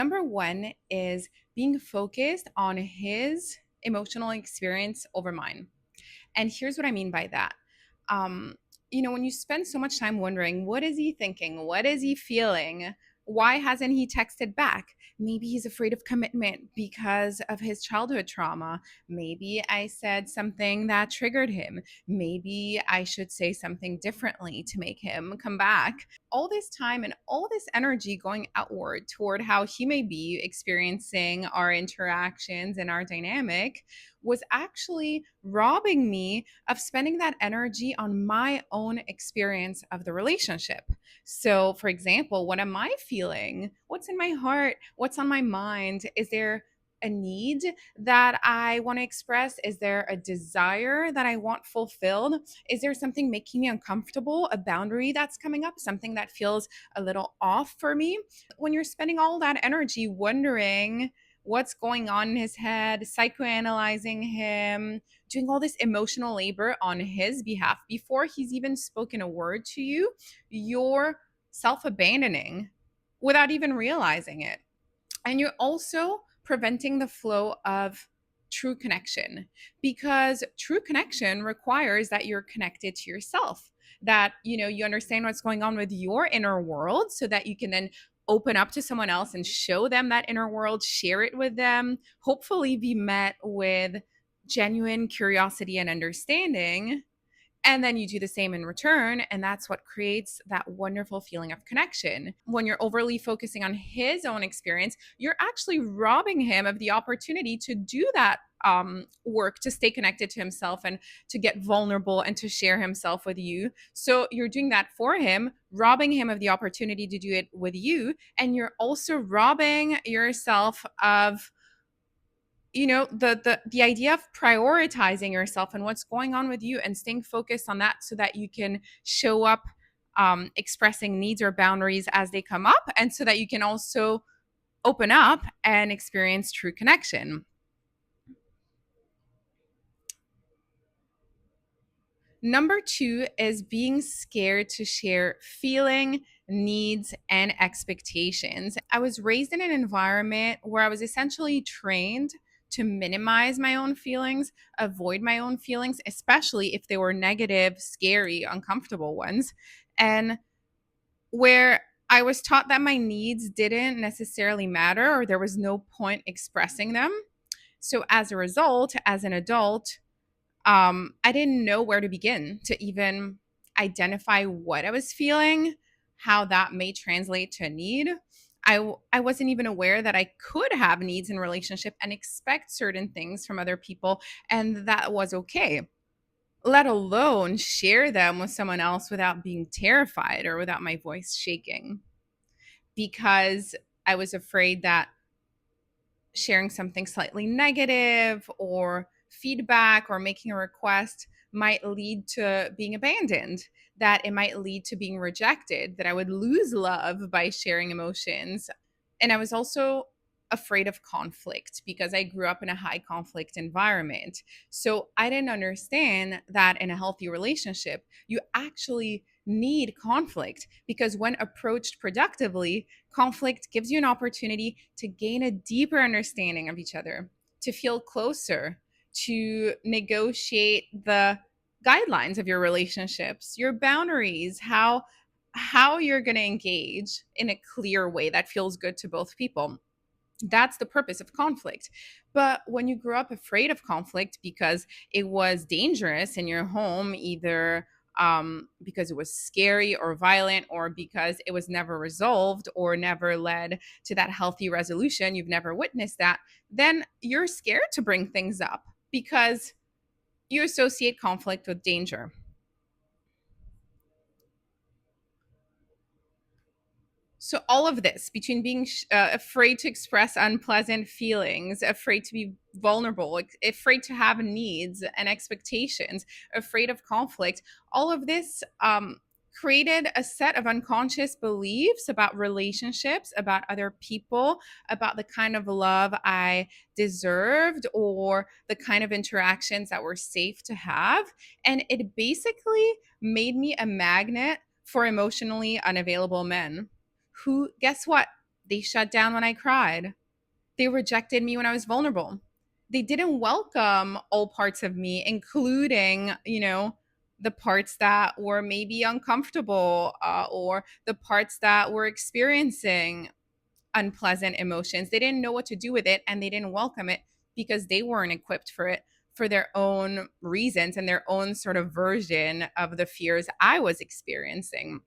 Number one is being focused on his emotional experience over mine. And here's what I mean by that. Um, when you spend so much time wondering, what is he thinking? What is he feeling? Why hasn't he texted back? Maybe he's afraid of commitment because of his childhood trauma. Maybe I said something that triggered him. Maybe I should say something differently to make him come back. All this time and all this energy going outward toward how he may be experiencing our interactions and our dynamic was actually robbing me of spending that energy on my own experience of the relationship. So, for example, what am I feeling? What's in my heart? What's on my mind? Is there a need that I want to express? Is there a desire that I want fulfilled? Is there something making me uncomfortable, a boundary that's coming up, something that feels a little off for me? When you're spending all that energy wondering what's going on in his head, psychoanalyzing him, doing all this emotional labor on his behalf before he's even spoken a word to you, you're self abandoning without even realizing it. And you're also preventing the flow of true connection because true connection requires that you're connected to yourself, that you understand what's going on with your inner world so that you can then open up to someone else and show them that inner world, share it with them, hopefully be met with genuine curiosity and understanding, and then you do the same in return. And that's what creates that wonderful feeling of connection. When you're overly focusing on his own experience, you're actually robbing him of the opportunity to do that work to stay connected to himself and to get vulnerable and to share himself with you. So you're doing that for him, robbing him of the opportunity to do it with you. And you're also robbing yourself of the idea of prioritizing yourself and what's going on with you and staying focused on that so that you can show up expressing needs or boundaries as they come up, and so that you can also open up and experience true connection. Number two is being scared to share feeling, needs, and expectations. I was raised in an environment where I was essentially trained to minimize my own feelings, avoid my own feelings, especially if they were negative, scary, uncomfortable ones. And where I was taught that my needs didn't necessarily matter or there was no point expressing them. So as a result, as an adult, I didn't know where to begin to even identify what I was feeling, how that may translate to a need. I wasn't even aware that I could have needs in relationship and expect certain things from other people, and that was okay, let alone share them with someone else without being terrified or without my voice shaking, because I was afraid that sharing something slightly negative or feedback or making a request might lead to being abandoned, that it might lead to being rejected, that I would lose love by sharing emotions. And I was also afraid of conflict because I grew up in a high conflict environment. So I didn't understand that in a healthy relationship, you actually need conflict, because when approached productively, conflict gives you an opportunity to gain a deeper understanding of each other, to feel closer, to negotiate the guidelines of your relationships, your boundaries, how you're going to engage in a clear way that feels good to both people. That's the purpose of conflict. But when you grew up afraid of conflict because it was dangerous in your home, either because it was scary or violent, or because it was never resolved or never led to that healthy resolution, you've never witnessed that, then you're scared to bring things up because you associate conflict with danger. So all of this, between being afraid to express unpleasant feelings, afraid to be vulnerable, afraid to have needs and expectations, afraid of conflict, all of this created a set of unconscious beliefs about relationships, about other people, about the kind of love I deserved, or the kind of interactions that were safe to have. And it basically made me a magnet for emotionally unavailable men who, guess what? They shut down when I cried. They rejected me when I was vulnerable. They didn't welcome all parts of me, including, the parts that were maybe uncomfortable, or the parts that were experiencing unpleasant emotions. They didn't know what to do with it, and they didn't welcome it because they weren't equipped for it, for their own reasons and their own sort of version of the fears I was experiencing.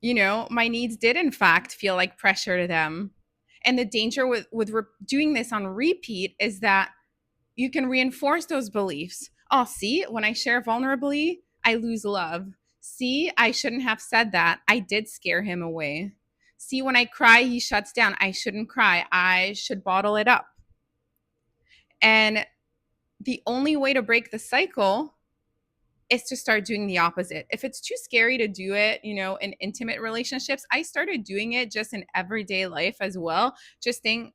My needs did in fact feel like pressure to them. And the danger with doing this on repeat is that you can reinforce those beliefs. Oh, see, when I share vulnerably, I lose love. See, I shouldn't have said that. I did scare him away. See, when I cry, he shuts down. I shouldn't cry. I should bottle it up. And the only way to break the cycle is to start doing the opposite. If it's too scary to do it, in intimate relationships, I started doing it just in everyday life as well. Just staying,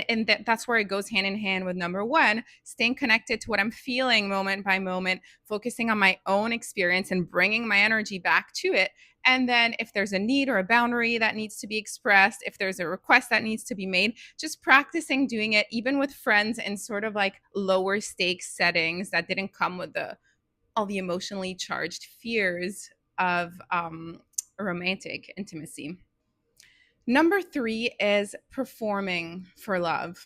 and that's where it goes hand in hand with number one, staying connected to what I'm feeling moment by moment, focusing on my own experience and bringing my energy back to it. And then if there's a need or a boundary that needs to be expressed, if there's a request that needs to be made, just practicing doing it, even with friends in sort of like lower stakes settings that didn't come with all the emotionally charged fears of romantic intimacy. Number three is performing for love.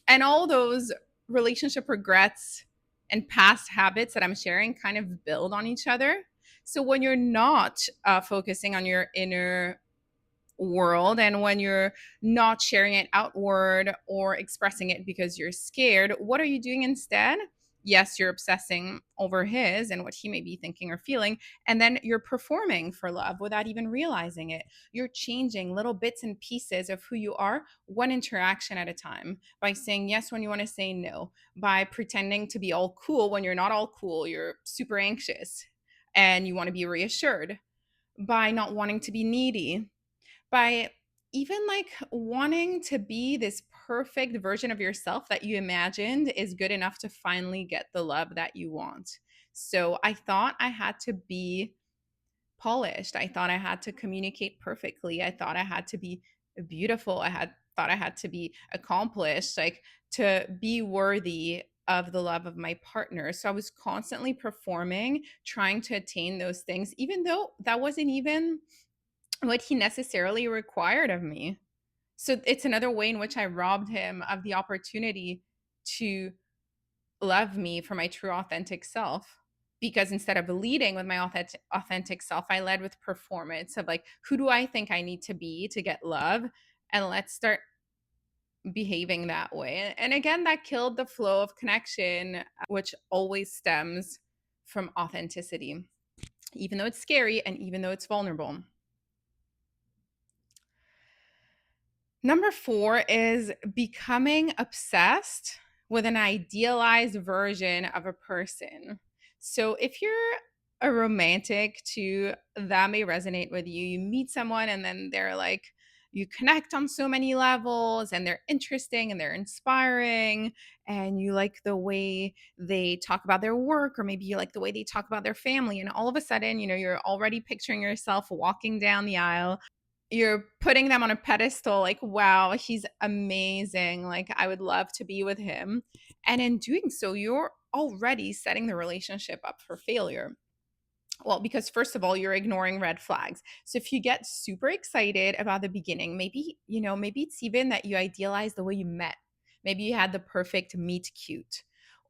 And all those relationship regrets and past habits that I'm sharing kind of build on each other. So when you're not focusing on your inner world, and when you're not sharing it outward or expressing it because you're scared, what are you doing instead? Yes, you're obsessing over his and what he may be thinking or feeling, and then you're performing for love without even realizing it. You're changing little bits and pieces of who you are, one interaction at a time, by saying yes when you want to say no, by pretending to be all cool when you're not all cool, you're super anxious and you want to be reassured, by not wanting to be needy, by even like wanting to be this perfect version of yourself that you imagined is good enough to finally get the love that you want. So I thought I had to be polished. I thought I had to communicate perfectly. I thought I had to be beautiful. I had to be accomplished, like to be worthy of the love of my partner. So I was constantly performing, trying to attain those things, even though that wasn't even what he necessarily required of me. So it's another way in which I robbed him of the opportunity to love me for my true authentic self. Because instead of leading with my authentic self, I led with performance of like, who do I think I need to be to get love? And let's start behaving that way. And again, that killed the flow of connection, which always stems from authenticity, even though it's scary and even though it's vulnerable. Number four is becoming obsessed with an idealized version of a person. So if you're a romantic too, that may resonate with you. You meet someone and then they're like, you connect on so many levels and they're interesting and they're inspiring, and you like the way they talk about their work, or maybe you like the way they talk about their family, and all of a sudden, you're already picturing yourself walking down the aisle. You're putting them on a pedestal, like, wow, he's amazing, like I would love to be with him. And in doing so, you're already setting the relationship up for failure. Well, because first of all, you're ignoring red flags. So if you get super excited about the beginning, maybe it's even that you idealize the way you met. Maybe you had the perfect meet cute,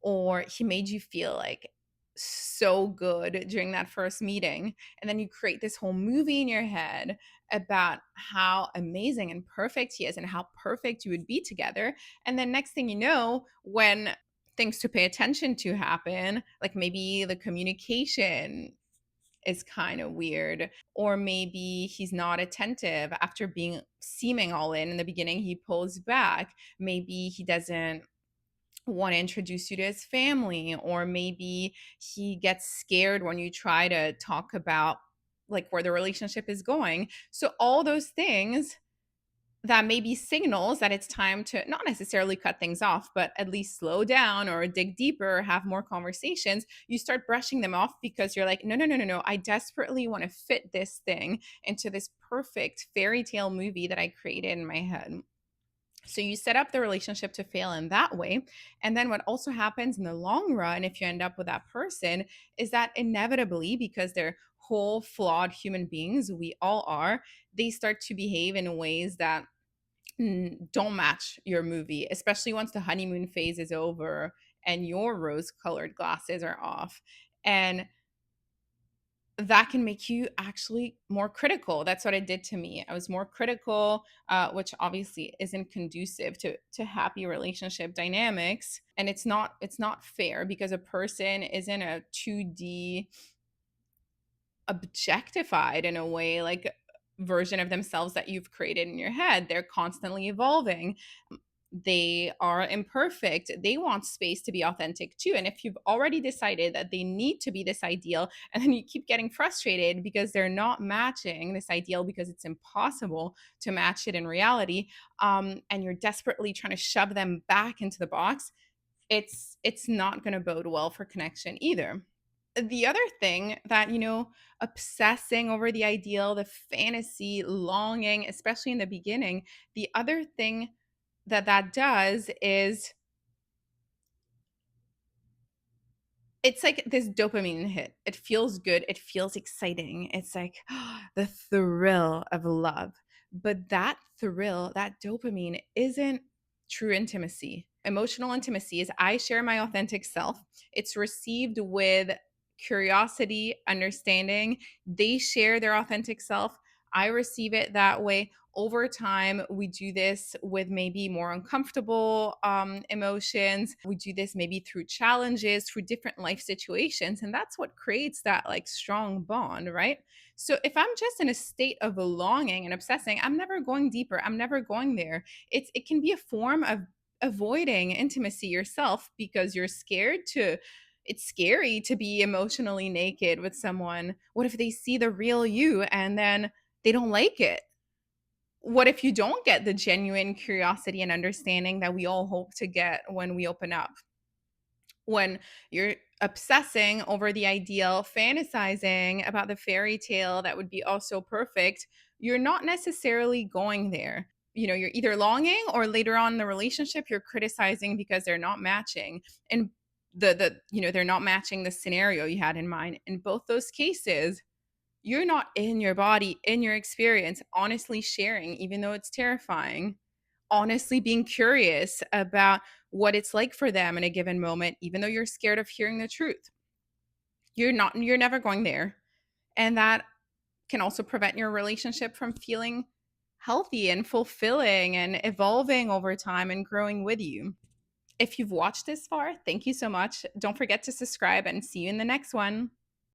or he made you feel like so good during that first meeting. And then you create this whole movie in your head about how amazing and perfect he is and how perfect you would be together. And then next thing you know, when things to pay attention to happen, like maybe the communication is kind of weird, or maybe he's not attentive after being seeming all in the beginning, he pulls back. Maybe he doesn't want to introduce you to his family, or maybe he gets scared when you try to talk about like where the relationship is going. So all those things that may be signals that it's time to not necessarily cut things off, but at least slow down or dig deeper, or have more conversations. You start brushing them off because you're like, no, no, no, no, no. I desperately want to fit this thing into this perfect fairy tale movie that I created in my head. So you set up the relationship to fail in that way. And then what also happens in the long run, if you end up with that person, is that inevitably, because they're whole, flawed human beings, we all are, they start to behave in ways that don't match your movie, especially once the honeymoon phase is over and your rose colored glasses are off. And that can make you actually more critical. That's what it did to me. I was more critical, which obviously isn't conducive to happy relationship dynamics. And it's not fair because a person isn't a 2D objectified in a way, like version of themselves that you've created in your head. They're constantly evolving. They are imperfect. They want space to be authentic too. And if you've already decided that they need to be this ideal, and then you keep getting frustrated because they're not matching this ideal because it's impossible to match it in reality, and you're desperately trying to shove them back into the box, it's not going to bode well for connection either. The other thing that, obsessing over the ideal, the fantasy, longing, especially in the beginning, the other thing that does is it's like this dopamine hit. It feels good. It feels exciting. It's like the thrill of love. But that thrill, that dopamine, isn't true intimacy. Emotional intimacy is I share my authentic self. It's received with curiosity, understanding. They share their authentic self. I receive it that way. Over time, we do this with maybe more uncomfortable emotions. We do this maybe through challenges, through different life situations. And that's what creates that like strong bond, right? So if I'm just in a state of longing and obsessing, I'm never going deeper. I'm never going there. It can be a form of avoiding intimacy yourself because you're scared to it's scary to be emotionally naked with someone. What if they see the real you and then they don't like it? What if you don't get the genuine curiosity and understanding that we all hope to get when we open up? When you're obsessing over the ideal, fantasizing about the fairy tale that would be also perfect, you're not necessarily going there. You're either longing or later on in the relationship, you're criticizing because they're not matching. And they're not matching the scenario you had in mind. In both those cases, you're not in your body, in your experience, honestly sharing, even though it's terrifying, honestly being curious about what it's like for them in a given moment, even though you're scared of hearing the truth. You're never going there. And that can also prevent your relationship from feeling healthy and fulfilling and evolving over time and growing with you. If you've watched this far, thank you so much. Don't forget to subscribe and see you in the next one.